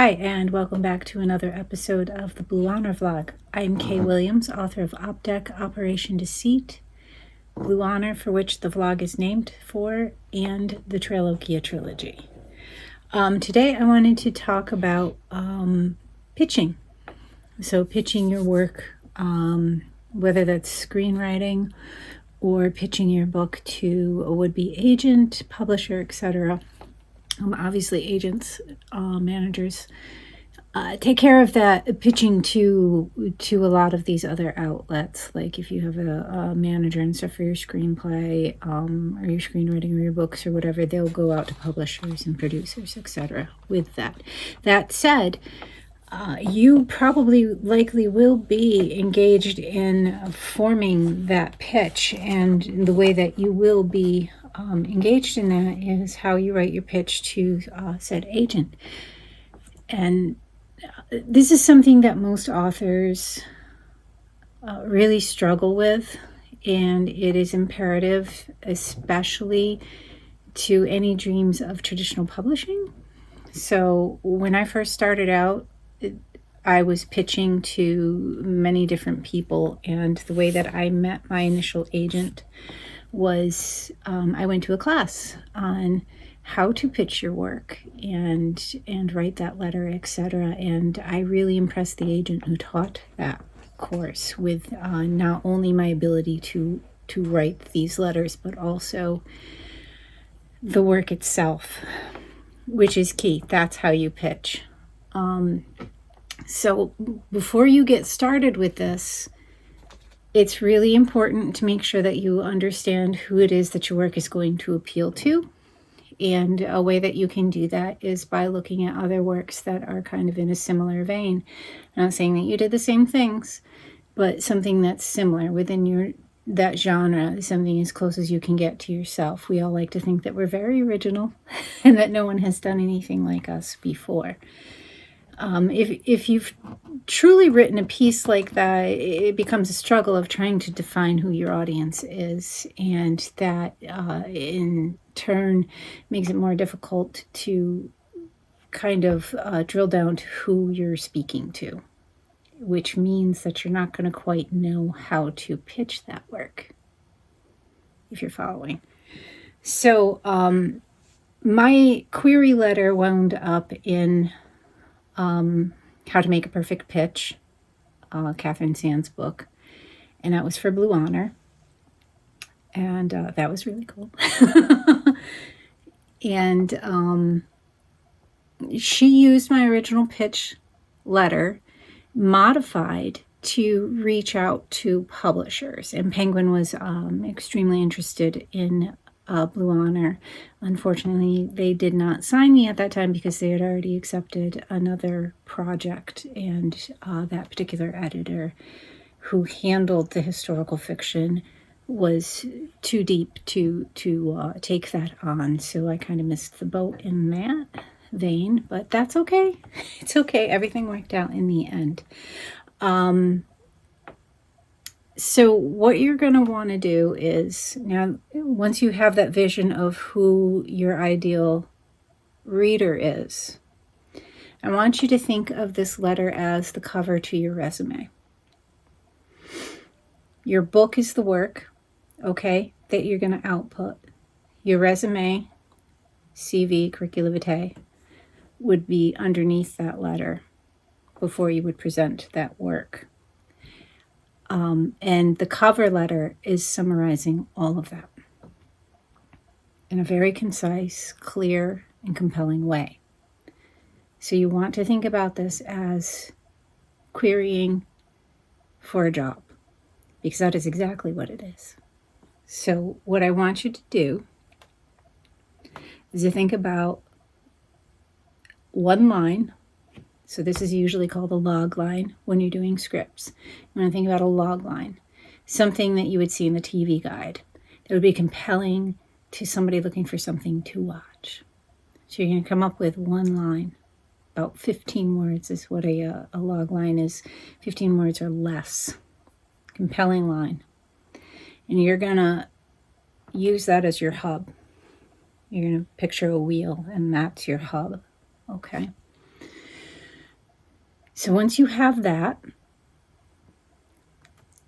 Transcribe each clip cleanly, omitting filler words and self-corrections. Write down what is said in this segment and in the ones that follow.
Hi, and welcome back to another episode of the Blue Honor Vlog. I'm Kay Williams, author of op-dec Operation Deceit, Blue Honor, for which the vlog is named for, and the Trailokia trilogy. Today I wanted to talk about pitching. So pitching your work, whether that's screenwriting or pitching your book to a would-be agent, publisher, etc. Obviously, agents, managers take care of that pitching to a lot of these other outlets. Like if you have a manager and stuff for your screenplay, or your screenwriting or your books or whatever, they'll go out to publishers and producers, etc. with that. That said, you probably likely will be engaged in forming that pitch, and the way that you will be engaged in that is how you write your pitch to said agent. And this is something that most authors really struggle with, and it is imperative, especially to any dreams of traditional publishing. So when I first started out, I was pitching to many different people, and the way that I met my initial agent was I went to a class on how to pitch your work and write that letter, etc. And I really impressed the agent who taught that course with not only my ability to write these letters, but also the work itself, which is key. That's how you pitch. So before you get started with this, it's really important to make sure that you understand who it is that your work is going to appeal to. And a way that you can do that is by looking at other works that are kind of in a similar vein. I'm not saying that you did the same things, but something that's similar within that genre, something as close as you can get to yourself. We all like to think that we're very original and that no one has done anything like us before. If you've truly written a piece like that, it becomes a struggle of trying to define who your audience is, and that in turn makes it more difficult to kind of drill down to who you're speaking to, which means that you're not going to quite know how to pitch that work, if you're following. So my query letter wound up in How to Make a Perfect Pitch, Catherine Sand's book, and that was for Blue Honor, and that was really cool. And she used my original pitch letter, modified to reach out to publishers, and Penguin was extremely interested in Blue Honor. Unfortunately, they did not sign me at that time because they had already accepted another project, and that particular editor who handled the historical fiction was too deep to take that on. So I kind of missed the boat in that vein, but that's okay. It's okay. Everything worked out in the end. So what you're going to want to do is, now, once you have that vision of who your ideal reader is, I want you to think of this letter as the cover to your resume. Your book is the work, okay, that you're going to output. Your resume, CV, curricula vitae, would be underneath that letter before you would present that work. And the cover letter is summarizing all of that in a very concise, clear, and compelling way. So you want to think about this as querying for a job, because that is exactly what it is. So what I want you to do is to think about one line. So this is usually called a log line when you're doing scripts. You want to think about a log line, something that you would see in the TV guide that would be compelling to somebody looking for something to watch. So you're going to come up with one line. About 15 words is what a log line is. 15 words or less. Compelling line. And you're going to use that as your hub. You're going to picture a wheel, and that's your hub. Okay. So once you have that,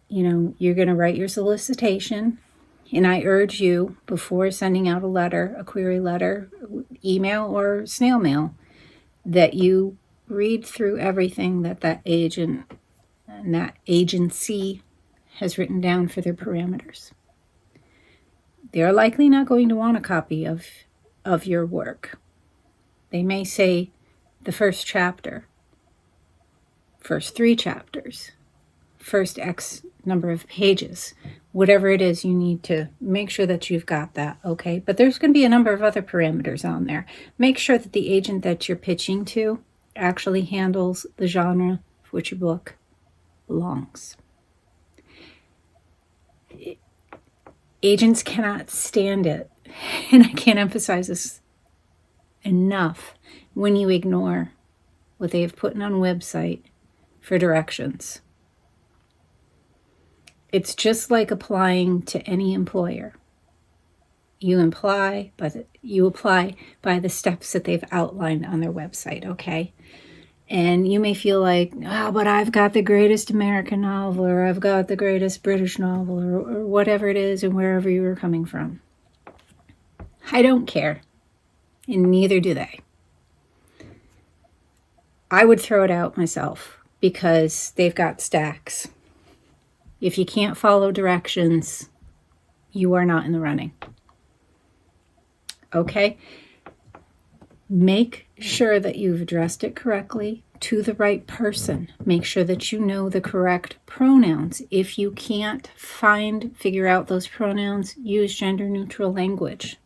you're going to write your solicitation. And I urge you, before sending out a letter, a query letter, email or snail mail, that you read through everything that agent and that agency has written down for their parameters. They're likely not going to want a copy of your work. They may say the first chapter, first 3 chapters, first X number of pages, whatever it is, you need to make sure that you've got that, okay? But there's going to be a number of other parameters on there. Make sure that the agent that you're pitching to actually handles the genre for which your book belongs. Agents cannot stand it, and I can't emphasize this enough, when you ignore what they have put on a website for directions. It's just like applying to any employer. You apply by the steps that they've outlined on their website, okay? And you may feel like, but I've got the greatest American novel, or I've got the greatest British novel, or whatever it is, and wherever you were coming from. I don't care, and neither do they. I would throw it out myself, because they've got stacks. If you can't follow directions, you are not in the running. Okay? Make sure that you've addressed it correctly to the right person. Make sure that you know the correct pronouns. If you can't figure out those pronouns, use gender-neutral language.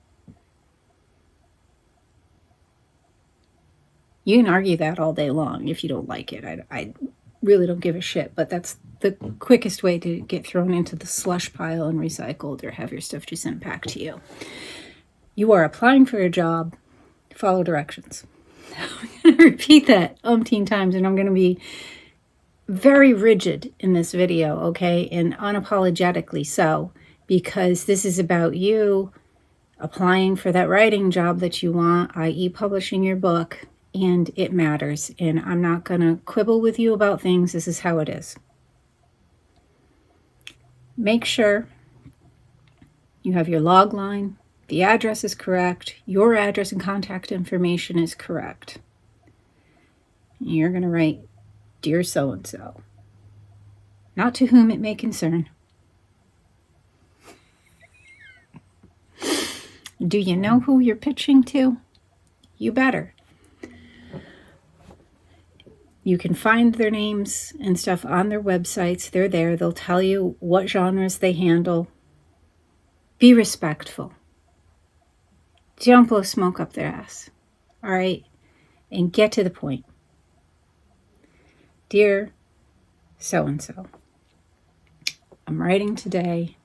You can argue that all day long if you don't like it. I really don't give a shit, but that's the quickest way to get thrown into the slush pile and recycled, or have your stuff just sent back to you. You are applying for a job. Follow directions. I'm going to repeat that umpteen times, and I'm going to be very rigid in this video, okay? And unapologetically so, because this is about you applying for that writing job that you want, i.e. publishing your book, and it matters. And I'm not going to quibble with you about things. This is how it is. Make sure you have your log line, the address is correct, your address and contact information is correct. You're going to write, "Dear so-and-so," not "to whom it may concern." Do you know who you're pitching to? You better. You can find their names and stuff on their websites. They're there. They'll tell you what genres they handle. Be respectful. Don't blow smoke up their ass. All right? And get to the point. "Dear so-and-so, I'm writing today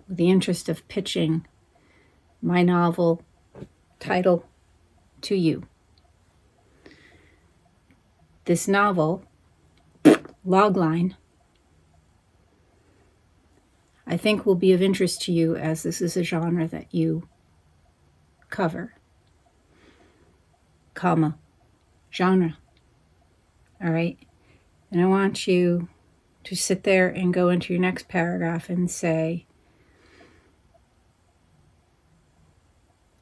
with the interest of pitching my novel title to you. This novel, logline, I think will be of interest to you, as this is a genre that you cover, comma, genre. All right? And I want you to sit there and go into your next paragraph and say,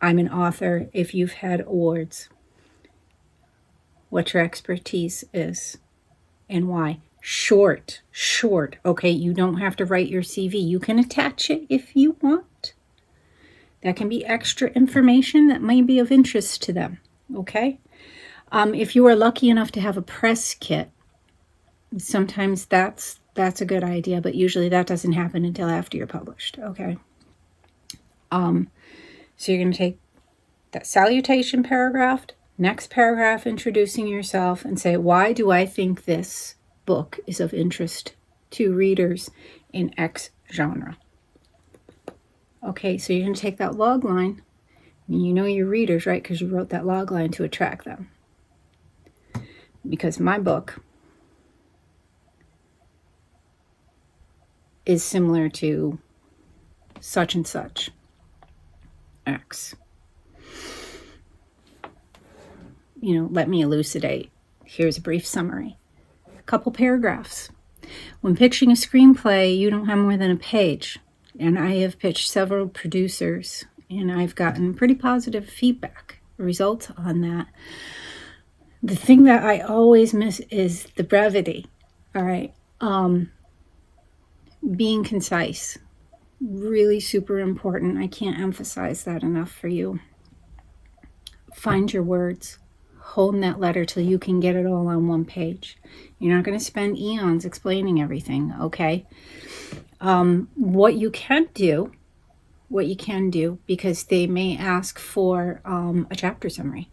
I'm an author if you've had awards, what your expertise is, and why. Short. Okay, you don't have to write your CV. You can attach it if you want. That can be extra information that may be of interest to them, okay? If you are lucky enough to have a press kit, sometimes that's a good idea, but usually that doesn't happen until after you're published, okay? So you're going to take that salutation paragraph, next paragraph introducing yourself, and say, why do I think this book is of interest to readers in X genre? Okay, so you're going to take that log line, and you know your readers, right? Because you wrote that log line to attract them. Because my book is similar to such and such X. Let me elucidate. Here's a brief summary. couple paragraphs. When pitching a screenplay, you don't have more than a page. And I have pitched several producers, and I've gotten pretty positive feedback, results on that. The thing that I always miss is the brevity. All right. Being concise. Really super important. I can't emphasize that enough for you. Find your words. Hold that letter till you can get it all on one page. You're not going to spend eons explaining everything, okay? What you can do, because they may ask for a chapter summary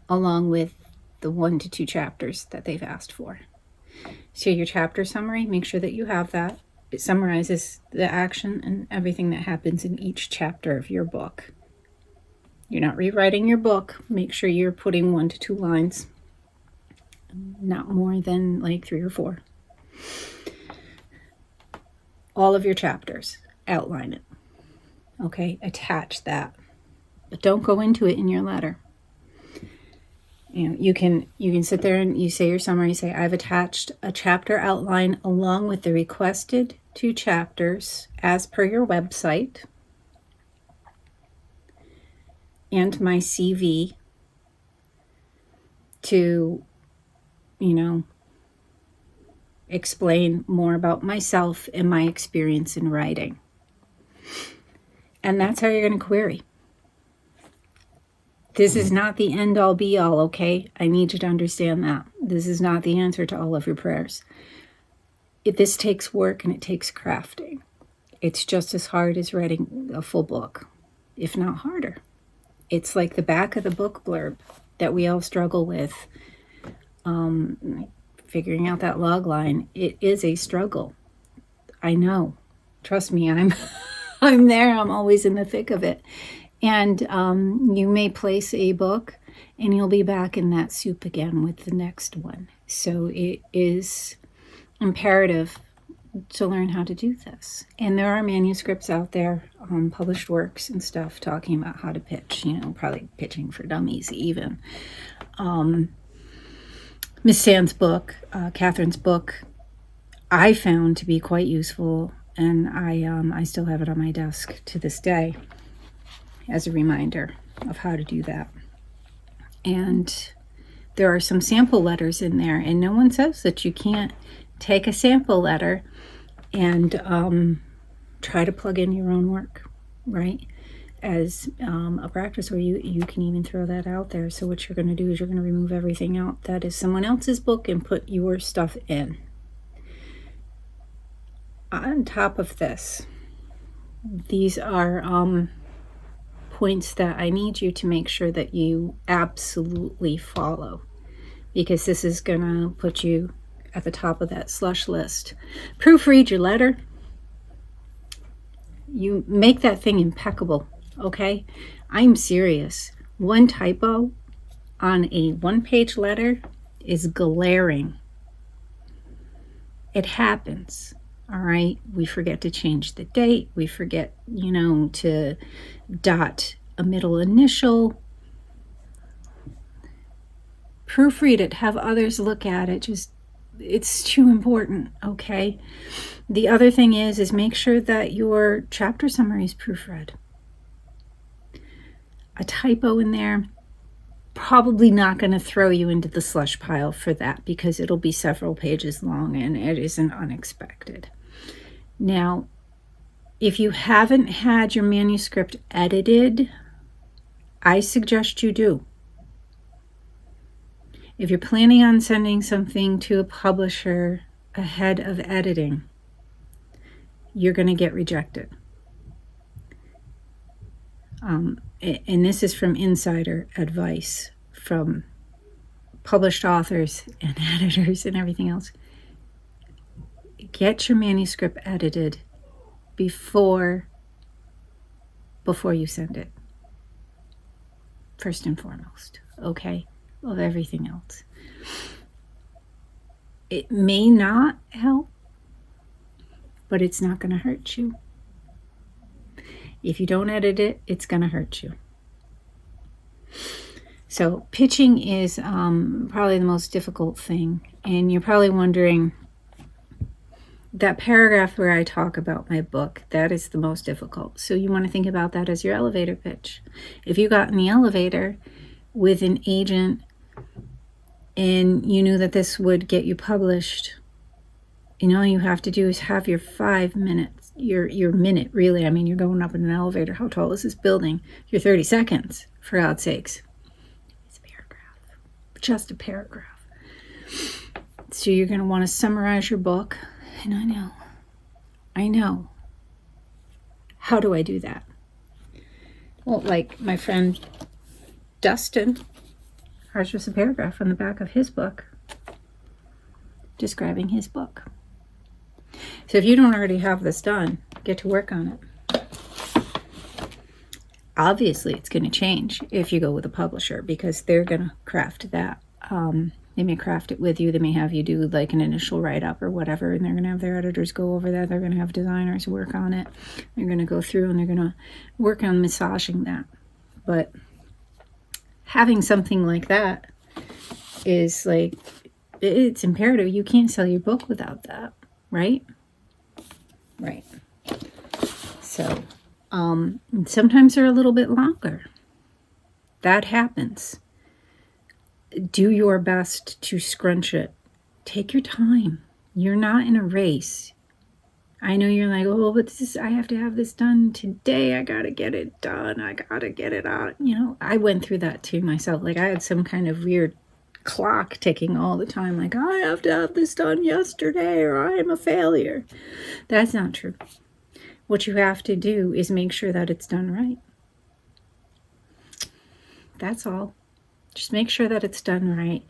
along with the 1 to 2 chapters that they've asked for. So your chapter summary, make sure that you have that. It summarizes the action and everything that happens in each chapter of your book. You're not rewriting your book. Make sure you're putting 1 to 2 lines, not more than like 3 or 4. All of your chapters, outline it. Okay, attach that. But don't go into it in your letter. You know, you can sit there and you say your summary, say, I've attached a chapter outline along with the requested 2 chapters as per your website and my CV to, explain more about myself and my experience in writing. And that's how you're going to query. This is not the end all be all, okay? I need you to understand that. This is not the answer to all of your prayers. This takes work and it takes crafting. It's just as hard as writing a full book, if not harder. It's like the back of the book blurb that we all struggle with. Figuring out that log line, it is a struggle. I know. Trust me, I'm there. I'm always in the thick of it. And you may place a book and you'll be back in that soup again with the next one. So it is imperative to learn how to do this. And there are manuscripts out there, published works and stuff talking about how to pitch, probably pitching for dummies even. Miss Sand's book, Catherine's book, I found to be quite useful, and I still have it on my desk to this day as a reminder of how to do that. And there are some sample letters in there, and no one says that you can't take a sample letter and try to plug in your own work, right? As a practice, or you can even throw that out there. So what you're going to do is you're going to remove everything out that is someone else's book and put your stuff in. On top of this, these are points that I need you to make sure that you absolutely follow, because this is going to put you at the top of that slush list. Proofread your letter. You make that thing impeccable. Okay, I'm serious. One typo on a 1-page letter is glaring. It happens. All right, we forget to change the date. We forget, to dot a middle initial. Proofread it. Have others look at it. It's too important. Okay. The other thing is make sure that your chapter summary is proofread. A typo in there, probably not going to throw you into the slush pile for that, because it'll be several pages long and it isn't unexpected. Now, if you haven't had your manuscript edited, I suggest you do. If you're planning on sending something to a publisher ahead of editing, you're going to get rejected. And this is from insider advice from published authors and editors and everything else. Get your manuscript edited before you send it. First and foremost, okay? Of everything else. It may not help, but it's not going to hurt you. If you don't edit it, it's going to hurt you. So pitching is probably the most difficult thing. And you're probably wondering, that paragraph where I talk about my book, that is the most difficult. So you want to think about that as your elevator pitch. If you got in the elevator with an agent and you knew that this would get you published, all you have to do is have your 5 minutes, your minute, really. I mean, you're going up in an elevator. How tall is this building? Your 30 seconds, for God's sakes. It's a paragraph. Just a paragraph. So you're going to want to summarize your book. And I know. How do I do that? Well, like my friend Dustin has just a paragraph on the back of his book describing his book. So if you don't already have this done, get to work on it. Obviously, it's going to change if you go with a publisher because they're going to craft that. They may craft it with you. They may have you do like an initial write-up or whatever, and they're going to have their editors go over that. They're going to have designers work on it. They're going to go through and they're going to work on massaging that. But having something like that is like, it's imperative. You can't sell your book without that, right? Right. So, sometimes they're a little bit longer. That happens. Do your best to scrunch it. Take your time. You're not in a race. I know you're like, oh, but I have to have this done today. I got to get it done. I got to get it out. I went through that too myself. Like I had some kind of weird clock ticking all the time. Like, I have to have this done yesterday or I am a failure. That's not true. What you have to do is make sure that it's done right. That's all. Just make sure that it's done right.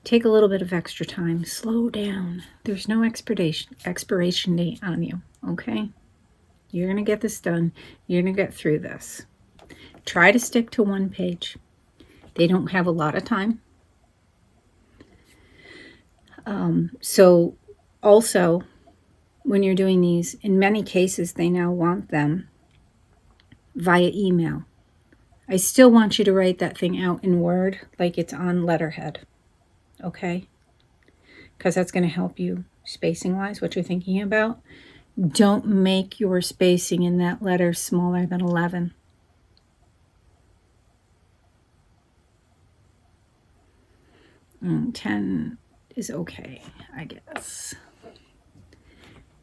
Take a little bit of extra time. Slow down. There's no expiration date on you, okay? You're going to get this done. You're going to get through this. Try to stick to one page. They don't have a lot of time. So also, when you're doing these, in many cases, they now want them via email. I still want you to write that thing out in Word like it's on letterhead, okay? Because that's going to help you spacing-wise, what you're thinking about. Don't make your spacing in that letter smaller than 11. Mm, 10 is okay, I guess.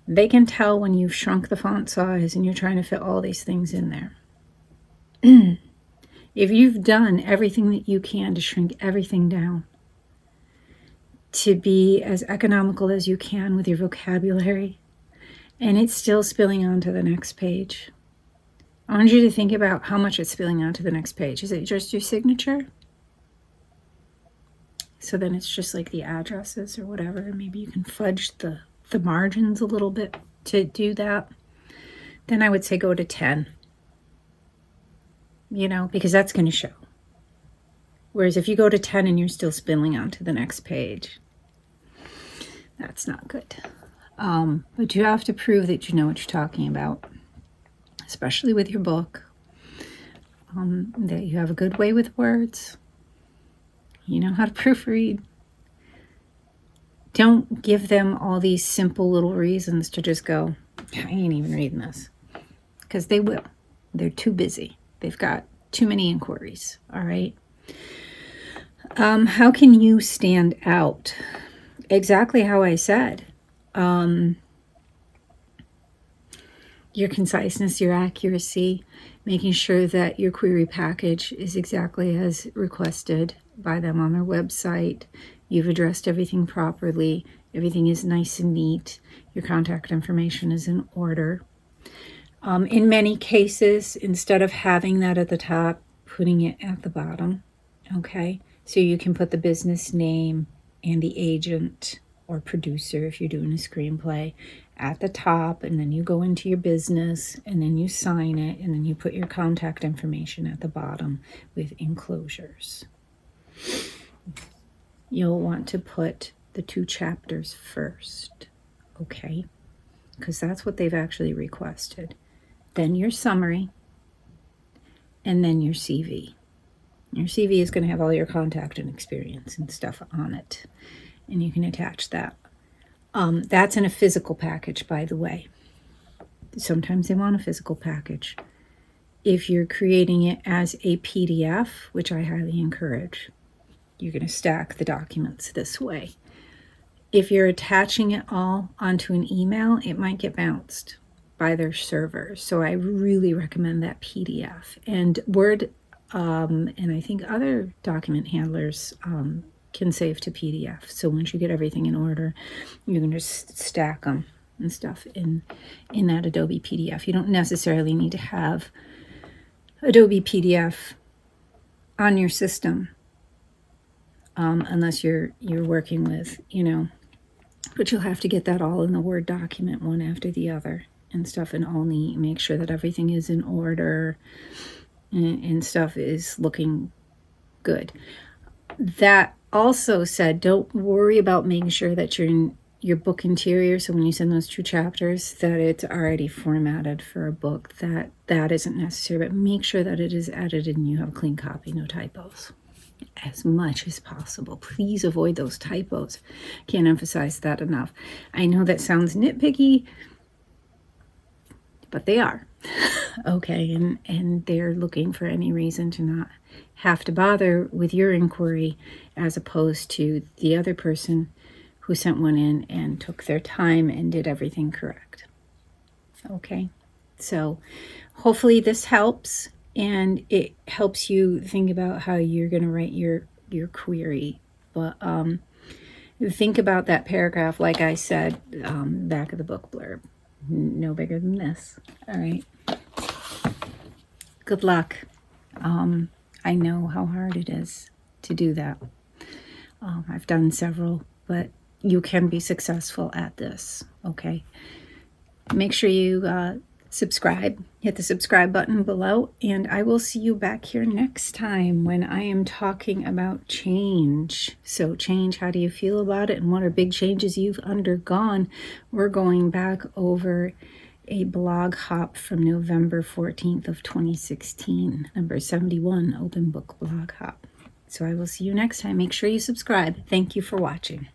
They can tell when you've shrunk the font size and you're trying to fit all these things in there. If you've done everything that you can to shrink everything down, to be as economical as you can with your vocabulary, and it's still spilling onto the next page, I want you to think about how much it's spilling onto the next page. Is it just your signature? So then it's just like the addresses or whatever. Maybe you can fudge the margins a little bit to do that. Then I would say go to 10. Because that's going to show. Whereas if you go to 10 and you're still spilling onto the next page, that's not good. But you have to prove that you know what you're talking about, especially with your book, that you have a good way with words. You know how to proofread. Don't give them all these simple little reasons to just go, I ain't even reading this. Because they will. They're too busy. They've got too many inquiries, all right? How can you stand out? Exactly how I said. Your conciseness, your accuracy, making sure that your query package is exactly as requested by them on their website. You've addressed everything properly. Everything is nice and neat. Your contact information is in order. In many cases, instead of having that at the top, putting it at the bottom, okay? So you can put the business name and the agent or producer, if you're doing a screenplay, at the top, and then you go into your business, and then you sign it, and then you put your contact information at the bottom with enclosures. You'll want to put the 2 chapters first, okay? Because that's what they've actually requested. Then your summary, and then your CV, Your CV is going to have all your contact and experience and stuff on it, and you can attach that. That's in a physical package, by the way. Sometimes they want a physical package. If you're creating it as a PDF, which I highly encourage, you're going to stack the documents this way. If you're attaching it all onto an email, it might get bounced by their server. So I really recommend that PDF. And Word, and I think other document handlers can save to PDF. So once you get everything in order, you can just stack them and stuff in that Adobe PDF. You don't necessarily need to have Adobe PDF on your system unless you're working with, but you'll have to get that all in the Word document one after the other and stuff, and only make sure that everything is in order and stuff is looking good. That also said, don't worry about making sure that you're in your book interior, so when you send those 2 chapters, that it's already formatted for a book. That isn't necessary, but make sure that it is edited and you have a clean copy, no typos, as much as possible. Please avoid those typos. Can't emphasize that enough. I know that sounds nitpicky, but they are. Okay, and they're looking for any reason to not have to bother with your inquiry, as opposed to the other person who sent one in and took their time and did everything correct. Okay, so hopefully this helps, and it helps you think about how you're going to write your query. But think about that paragraph, like I said, back of the book blurb. No bigger than this. All right. Good luck. I know how hard it is to do that. I've done several, but you can be successful at this. Okay. Make sure you subscribe. Hit the subscribe button below, and I will see you back here next time when I am talking about change. So change, how do you feel about it, and what are big changes you've undergone? We're going back over a blog hop from November 14th of 2016, number 71, Open Book Blog Hop. So I will see you next time. Make sure you subscribe. Thank you for watching.